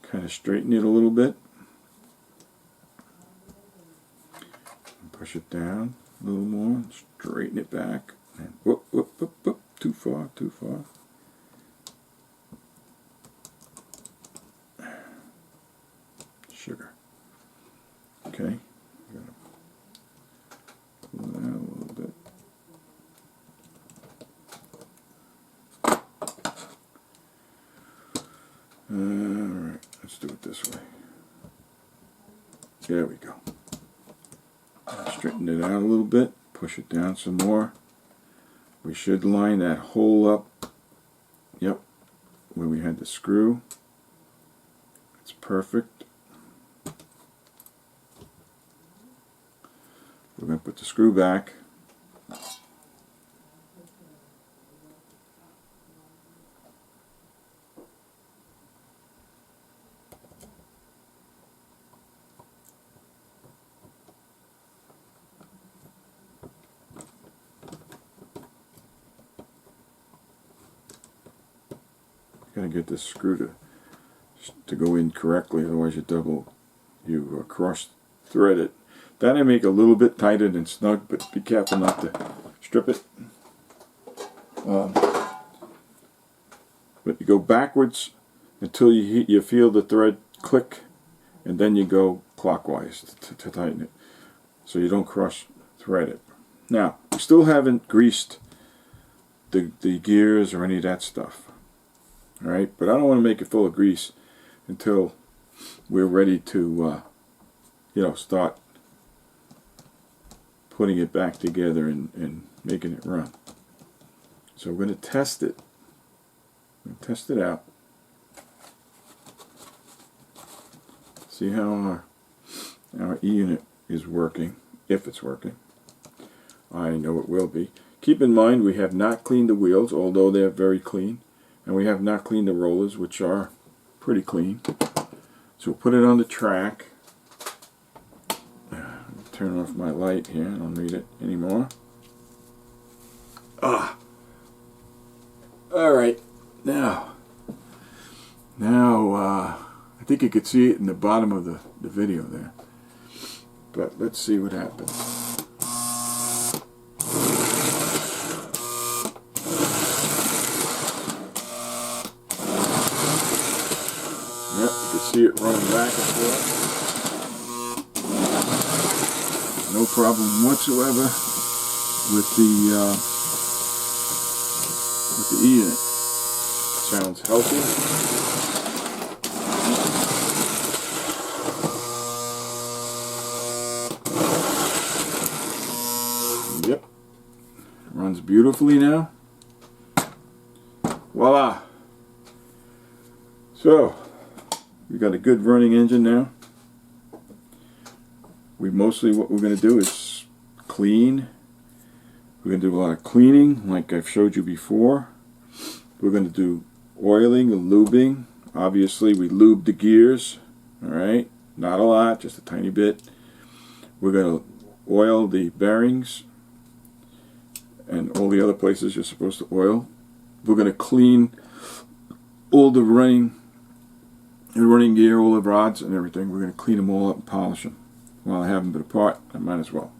kind of straighten it a little bit. Push it down a little more, straighten it back, and whoop, whoop, whoop, whoop, too far, too far. Sugar. Okay, pull that out a little bit. Alright, let's do it this way. There we go. Straighten it out a little bit, push it down some more. We should line that hole up, yep, where we had the screw. It's perfect. We're going to put the screw back. Got to get this screw to go in correctly, otherwise you cross thread it. That I make a little bit tighter than snug, but be careful not to strip it. But you go backwards until you feel the thread click, and then you go clockwise to tighten it, so you don't cross thread it. Now, we still haven't greased the gears or any of that stuff. Alright, but I don't want to make it full of grease until we're ready to, start putting it back together and making it run. So we're going to test it. I'm going to test it out. See how our E-unit is working, if it's working. I know it will be. Keep in mind we have not cleaned the wheels, although they're very clean. And we have not cleaned the rollers, which are pretty clean. So we'll put it on the track. Turn off my light here. I don't need it anymore. Alright. Now, I think you could see it in the bottom of the video there. But let's see what happens. See it running back and forth. No problem whatsoever with the E-unit. Sounds healthy. Yep. Runs beautifully now. Voila. So we got a good running engine now. What we're going to do is clean. We're going to do a lot of cleaning like I've showed you before. We're going to do oiling and lubing. Obviously we lube the gears. Alright, not a lot, just a tiny bit. We're going to oil the bearings and all the other places you're supposed to oil. We're going to clean all the running gear, all the rods and everything. We're going to clean them all up and polish them. While I haven't been apart, I might as well.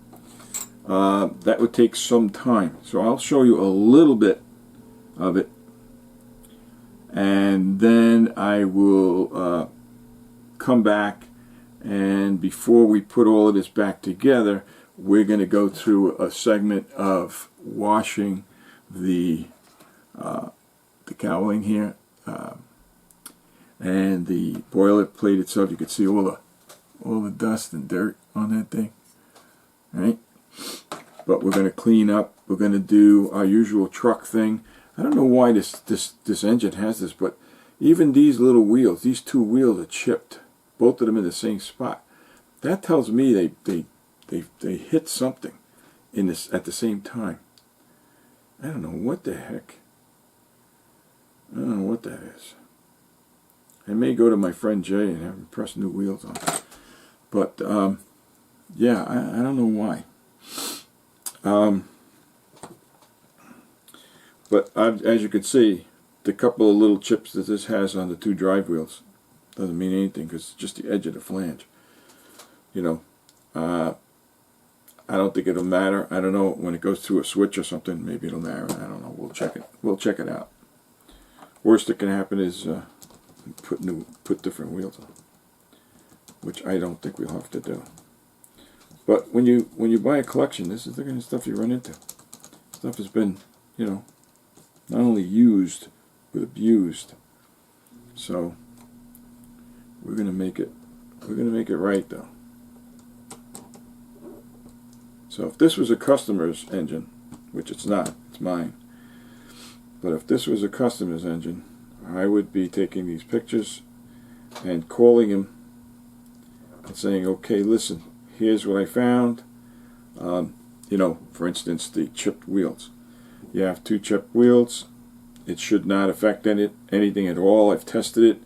That would take some time, so I'll show you a little bit of it, and then I will come back, and before we put all of this back together, we're going to go through a segment of washing the cowling here. And the boiler plate itself. You can see all the dust and dirt on that thing, right? But we're going to clean up. We're going to do our usual truck thing. I don't know why this engine has this, but even these little wheels, these two wheels are chipped, both of them in the same spot. That tells me they hit something in this at the same time. I don't know what the heck. I don't know what that is. I may go to my friend Jay and have him press new wheels on. But, yeah, I don't know why. But as you can see, the couple of little chips that this has on the two drive wheels, Doesn't mean anything because it's just the edge of the flange. You know, I don't think it'll matter. I don't know, when it goes through a switch or something, maybe it'll matter. I don't know. We'll check it. We'll check it out. Worst that can happen is put different wheels on, which I don't think we'll have to do. But when you buy a collection, this is the kind of stuff you run into. Stuff has been, you know, not only used but abused. So we're gonna make it. We're gonna make it right, though. So if this was a customer's engine, which it's not, it's mine. But if this was a customer's engine, I would be taking these pictures and calling him and saying, okay, listen, here's what I found. You know, for instance, the chipped wheels. You have 2 chipped wheels. It should not affect anything at all. I've tested it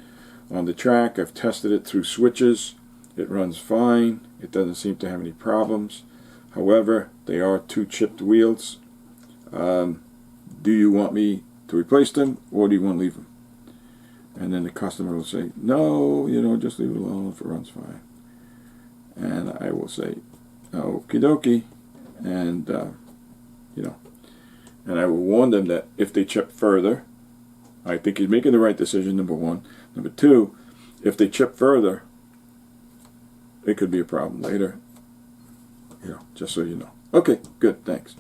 on the track. I've tested it through switches. It runs fine. It doesn't seem to have any problems. However, they are 2 chipped wheels. Do you want me to replace them, or do you want to leave them? And then the customer will say, no, you know, just leave it alone if it runs fine. And I will say, okie dokie. And, you know, and I will warn them that if they chip further, I think he's making the right decision, number 1. Number 2, if they chip further, it could be a problem later. You know, just so you know. Okay, good, thanks.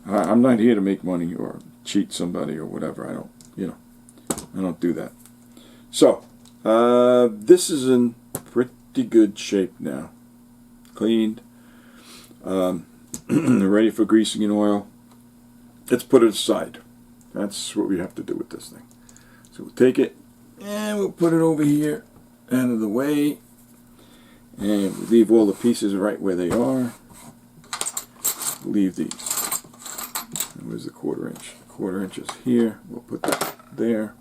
I'm not here to make money or cheat somebody or whatever. I don't, you know, I don't do that. So, this is in pretty good shape now. Cleaned. Ready for greasing and oil. Let's put it aside. That's what we have to do with this thing. So we'll take it and we'll put it over here, out of the way. And we leave all the pieces right where they are. Leave these. And where's the 1/4 inch? 1/4 inch is here. We'll put that there.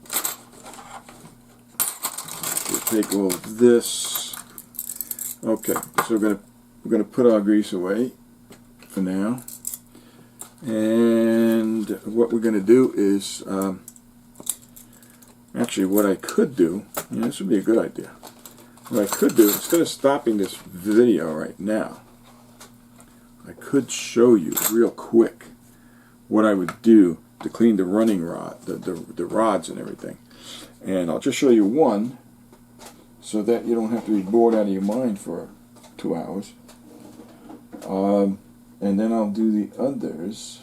We'll take all of this. Okay, so we're gonna put our grease away for now. And what we're gonna do is actually what I could do. Yeah, this would be a good idea. What I could do, instead of stopping this video right now, I could show you real quick what I would do to clean the running rod, the rods and everything. And I'll just show you one so that you don't have to be bored out of your mind for 2 hours. And then I'll do the others.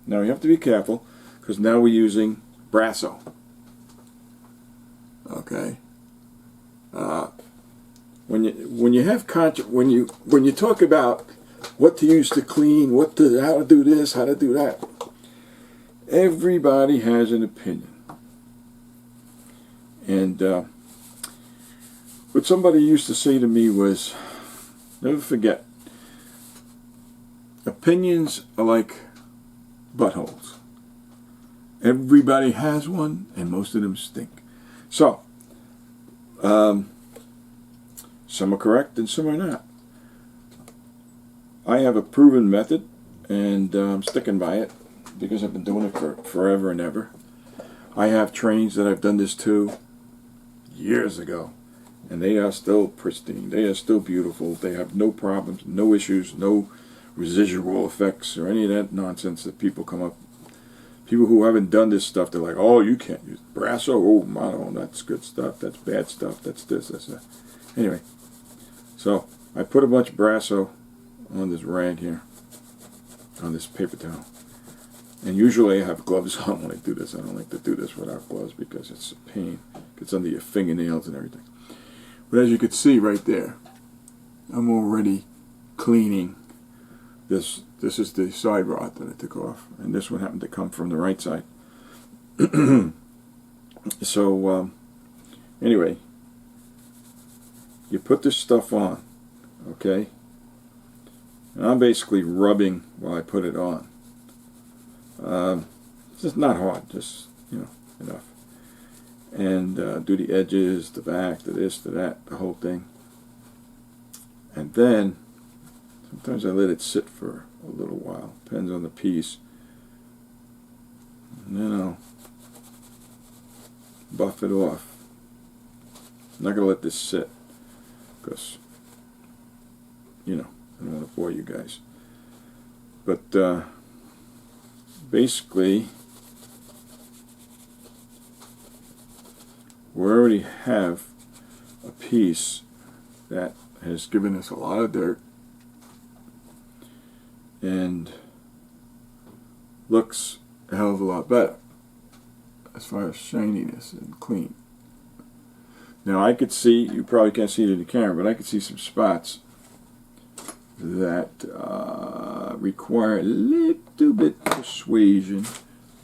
Now you have to be careful because now we're using Brasso. Okay. When you talk about what to use to clean, how to do this, how to do that, everybody has an opinion. And what somebody used to say to me was, never forget, opinions are like buttholes. Everybody has one, and most of them stink. So, some are correct and some are not. I have a proven method, and I'm sticking by it because I've been doing it for forever and ever. I have trains that I've done this to years ago, and they are still pristine. They are still beautiful. They have no problems, no issues, no residual effects or any of that nonsense that people come up. People who haven't done this stuff, they're like, oh, you can't use Brasso. Oh, mono, that's good stuff. That's bad stuff. That's this, that's that. Anyway, so I put a bunch of Brasso on this rag here, on this paper towel. And usually I have gloves on when I do this. I don't like to do this without gloves because it's a pain. It gets under your fingernails and everything. But as you can see right there, I'm already cleaning this. This is the side rod that I took off, and this one happened to come from the right side. So anyway, you put this stuff on, okay? And I'm basically rubbing while I put it on. It's just not hard, just, you know, enough. And do the edges, the back, the this, the that, the whole thing. And then sometimes I let it sit for a little while, depends on the piece. And then I'll buff it off. I'm not going to let this sit because, you know, I don't want to bore you guys. But basically, we already have a piece that has given us a lot of dirt and looks a hell of a lot better as far as shininess and clean. Now I could see, you probably can't see it in the camera, but I could see some spots that require a little bit persuasion,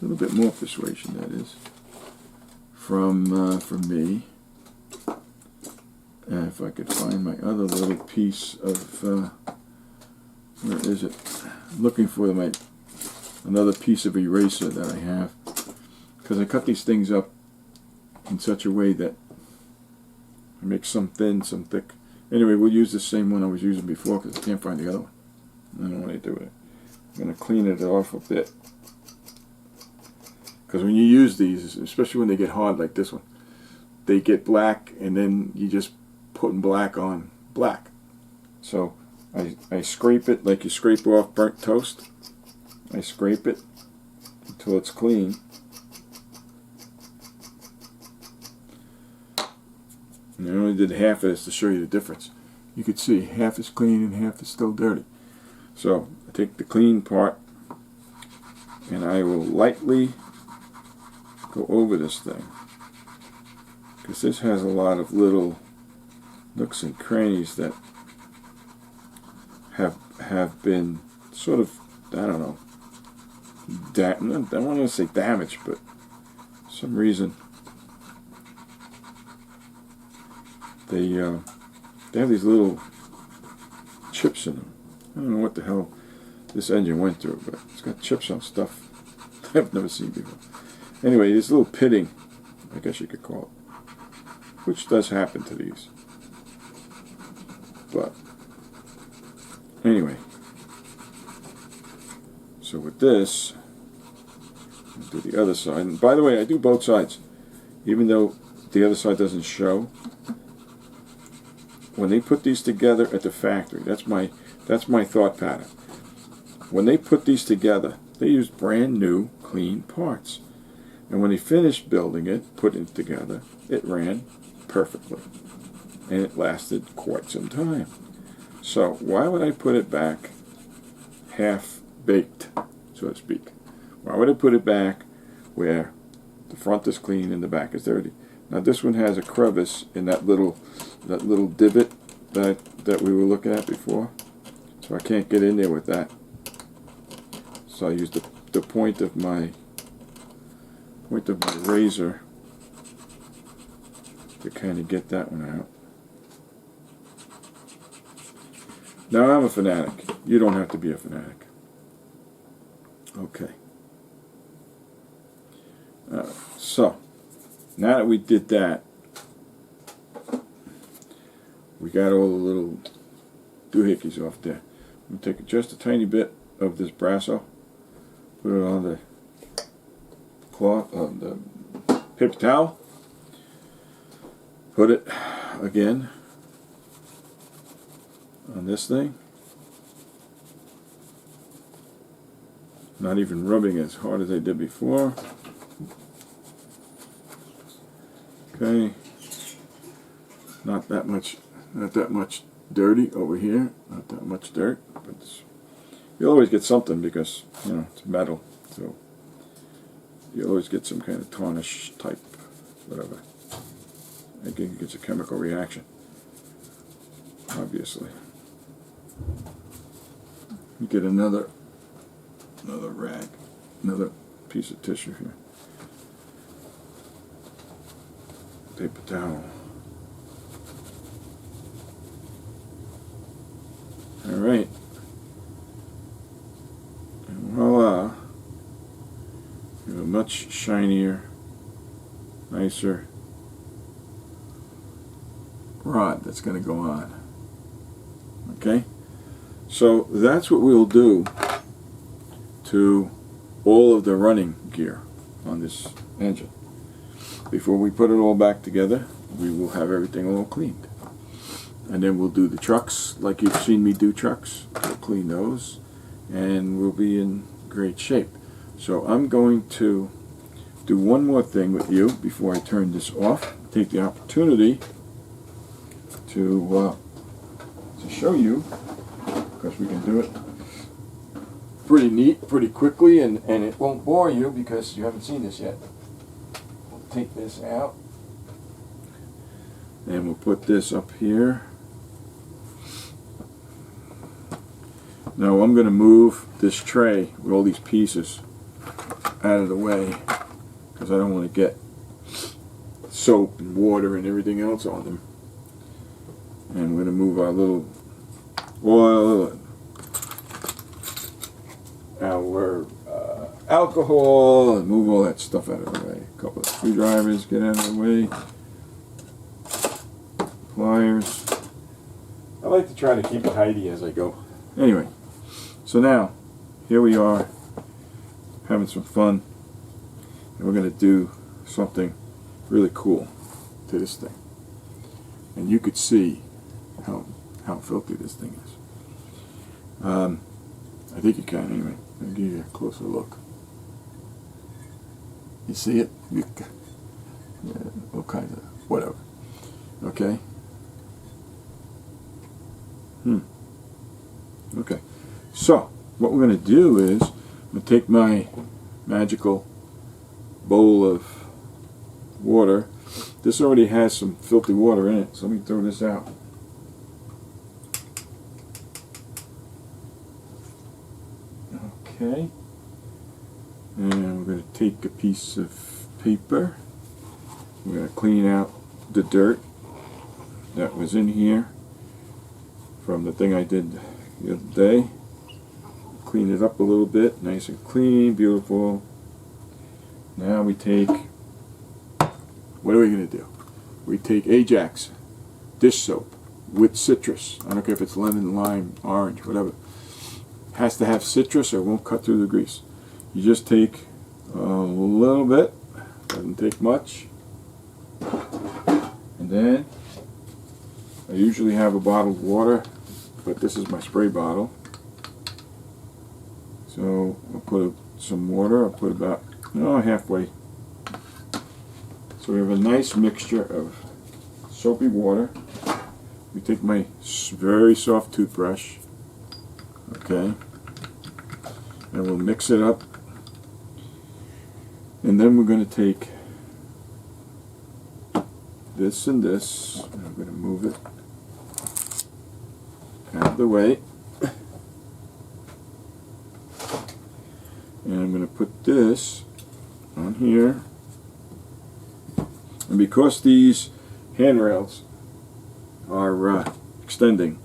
a little bit more persuasion, that is, from me. And if I could find my other little piece of, where is it? I'm looking for another piece of eraser that I have, because I cut these things up in such a way that I make some thin, some thick. Anyway, we'll use the same one I was using before because I can't find the other one. I don't know what I do with it. I'm going to clean it off a bit. Because when you use these, especially when they get hard like this one, they get black and then you just putting black on black. So I scrape it like you scrape off burnt toast. I scrape it until it's clean. And I only did half of this to show you the difference. You could see half is clean and half is still dirty. So I take the clean part and I will lightly go over this thing, because this has a lot of little nooks and crannies that have been sort of, I don't know, I don't want to say damaged, but for some reason they have these little chips in them. I don't know what the hell this engine went through, but it's got chips on stuff I've never seen before. Anyway, this little pitting, I guess you could call it, which does happen to these. But anyway, so with this, I'll do the other side. And by the way, I do both sides, even though the other side doesn't show. When they put these together at the factory, that's my thought pattern. When they put these together, they used brand new, clean parts. And when they finished building it, putting it together, it ran perfectly. And it lasted quite some time. So why would I put it back half-baked, so to speak? Why would I put it back where the front is clean and the back is dirty? Now this one has a crevice in that little divot that we were looking at before, so I can't get in there with that. So I use the point of my razor to kind of get that one out. Now I'm a fanatic. You don't have to be a fanatic. Okay. So now that we did that, we got all the little doohickeys off there. I'm going to take just a tiny bit of this Brasso, put it on the cloth, the paper towel, put it again on this thing. Not even rubbing as hard as I did before. Okay, not that much dirty over here, not that much dirt, but you always get something because, you know, it's metal, so you always get some kind of tarnish type, whatever. Again, it's a chemical reaction, obviously. You get another rag, another piece of tissue here. Paper towel. Alright. And voila. You have a much shinier, nicer rod that's going to go on. Okay? So that's what we'll do to all of the running gear on this engine. Before we put it all back together, we will have everything all cleaned. And then we'll do the trucks like you've seen me do trucks. We'll clean those and we'll be in great shape. So I'm going to do one more thing with you before I turn this off. Take the opportunity to show you, because we can do it pretty neat, pretty quickly, and it won't bore you because you haven't seen this yet. We'll take this out and we'll put this up here. Now I'm going to move this tray with all these pieces out of the way because I don't want to get soap and water and everything else on them. And we're going to move our little oil, our alcohol, and move all that stuff out of the way. A couple of screwdrivers, get out of the way. Pliers. I like to try to keep it tidy as I go. Anyway, so now, here we are, having some fun, and we're going to do something really cool to this thing. And you could see how filthy this thing is. I think you can anyway. I'll give you a closer look. You see it? Yeah, all kinds of whatever. Okay? Okay. So, what we're going to do is, I'm going to take my magical bowl of water. This already has some filthy water in it, so let me throw this out. Okay. And we're going to take a piece of paper. We're going to clean out the dirt that was in here from the thing I did the other day. Clean it up a little bit, nice and clean, beautiful. Now we take, what are we going to do? We take Ajax dish soap with citrus. I don't care if it's lemon, lime, orange, whatever. Has to have citrus or it won't cut through the grease. You just take a little bit, doesn't take much, and then I usually have a bottle of water, but this is my spray bottle. So I'll put some water. I'll put about halfway. So we have a nice mixture of soapy water. We take my very soft toothbrush, okay, and we'll mix it up. And then we're going to take this and this, and I'm going to move it out of the way. And I'm going to put this on here. And because these handrails are extending,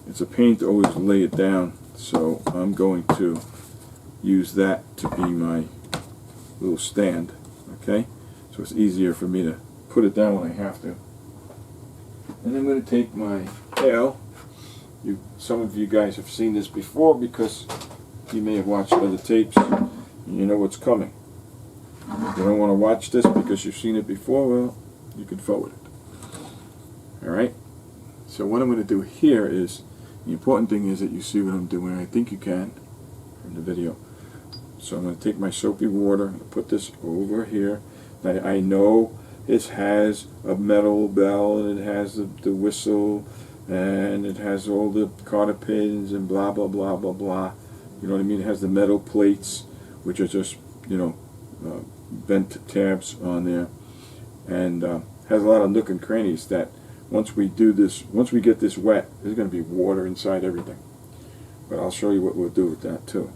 it's a pain to always lay it down. So I'm going to use that to be my little stand. Okay? So it's easier for me to put it down when I have to. And I'm going to take my pail. Some of you guys have seen this before because you may have watched other tapes and you know what's coming. If you don't want to watch this because you've seen it before, well, you can forward it. Alright? So what I'm going to do here is, the important thing is that you see what I'm doing. I think you can from the video. So I'm going to take my soapy water and put this over here. Now, I know this has a metal bell and it has the whistle and it has all the cotter pins and blah blah blah blah blah. You know what I mean? It has the metal plates, which are just, bent tabs on there, and has a lot of nook and crannies that once we get this wet, there's going to be water inside everything. But I'll show you what we'll do with that too,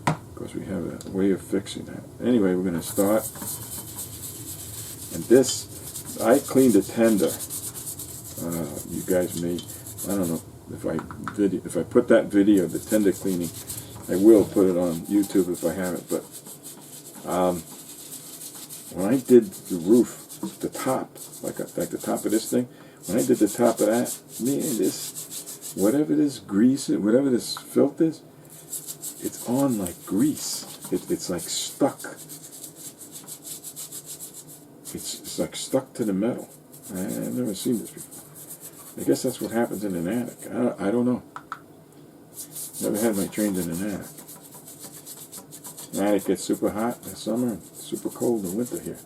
because we have a way of fixing that. Anyway, we're going to start, and this, I cleaned a tender. You guys may, I don't know if I put that video, the tender cleaning, I will put it on YouTube if I have it. But when I did the roof, the top, like the top of this thing, when I did the top of that, man, this, whatever this grease, whatever this filth is, it's on like grease. It's like stuck. it's like stuck to the metal. I've never seen this before. I guess that's what happens in an attic. I don't know. Never had my trains in an attic. An attic gets super hot in the summer and super cold in the winter here.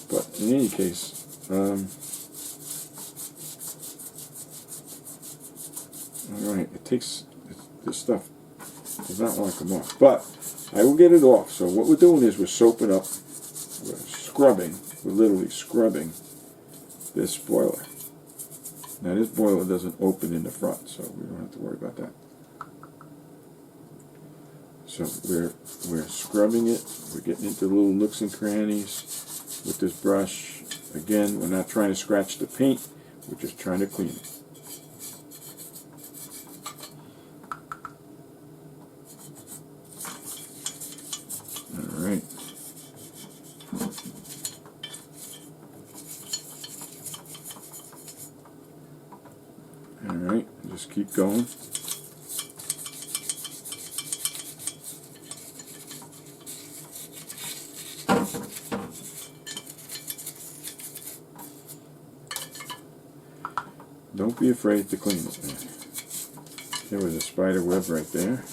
But in any case, alright, it takes, this stuff does not want to come off. But I will get it off. So what we're doing is we're soaping up, we're scrubbing, we're literally scrubbing this boiler. Now this boiler doesn't open in the front, so we don't have to worry about that. So we're scrubbing it, we're getting into little nooks and crannies with this brush. Again, we're not trying to scratch the paint, we're just trying to clean it. Alright. Alright, just keep going. Don't be afraid to clean it. There was a spider web right there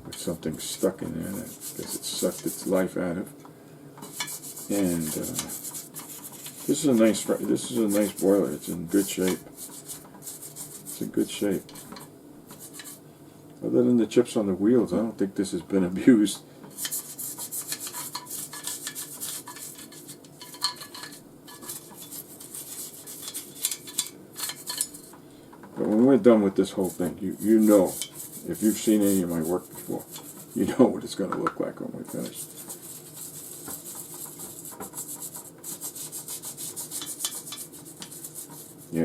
with something stuck in there. I guess it sucked its life out of. And this is a nice boiler. It's in good shape. It's in good shape. Other than the chips on the wheels, I don't think this has been abused. But when we're done with this whole thing, you know, if you've seen any of my work before, you know what it's going to look like when we're finished.